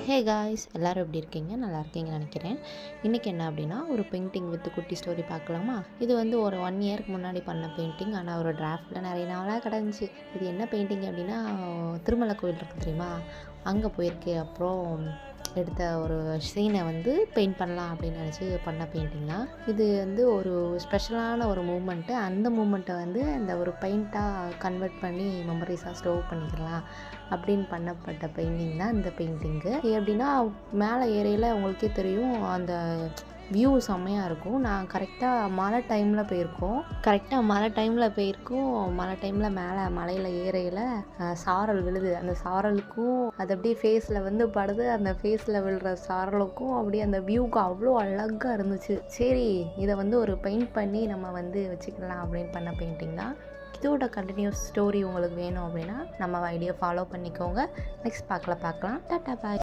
Hey guys, எல்லோரும் எப்படி இருக்கீங்க? நல்லா இருக்கீங்கன்னு நினைக்கிறேன். இன்றைக்கி என்ன அப்படின்னா, ஒரு பெயிண்டிங் வித் குட்டி ஸ்டோரி பார்க்கலாமா? இது வந்து ஒரு 1 இயருக்கு முன்னாடி பண்ண பெயிண்டிங். ஆனால் ஒரு டிராஃப்டில் நிறைய நாளாக கிடந்துச்சு. இது என்ன பெயிண்டிங் அப்படின்னா, திருமலை கோயில் இருக்குது தெரியுமா? அங்கே போயிருக்கு. அப்புறம் எடுத்த ஒரு சீனை வந்து பெயிண்ட் பண்ணலாம் அப்படின்னு நினச்சி பண்ண பெயிண்டிங் தான். இது வந்து ஒரு ஸ்பெஷலான ஒரு மூமெண்ட்டு. அந்த மூமெண்ட்டை வந்து அந்த ஒரு பெயிண்ட்டாக கன்வெர்ட் பண்ணி மெமரிஸாக ஸ்டோர் பண்ணிக்கலாம் அப்படின்னு பண்ணப்பட்ட பெயிண்டிங் தான் இந்த பெயிண்டிங்கு. எப்படின்னா, மேலே ஏரியில் உங்களுக்கே தெரியும், அந்த வியூ செம்மையாக இருக்கும். நான் கரெக்டாக மழை டைமில் போயிருக்கோம். மழை டைமில் மேலே மலையில் ஏறையில் சாரல் விழுது. அந்த சாரலுக்கும் அது அப்படியே ஃபேஸில் வந்து படுது. அந்த ஃபேஸில் விழுற சாரலுக்கும் அப்படியே அந்த வியூக்கு அவ்வளோ அழகாக இருந்துச்சு. சரி, இதை வந்து ஒரு பெயிண்ட் பண்ணி நம்ம வந்து வச்சுக்கலாம் அப்படின்னு பண்ண பெயிண்டிங் தான். இதோட கண்டினியூஸ் ஸ்டோரி உங்களுக்கு வேணும் அப்படின்னா நம்ம ஐடியா ஃபாலோ பண்ணிக்கோங்க. நெக்ஸ்ட் பார்க்கலாம். டாட்டா பாய்.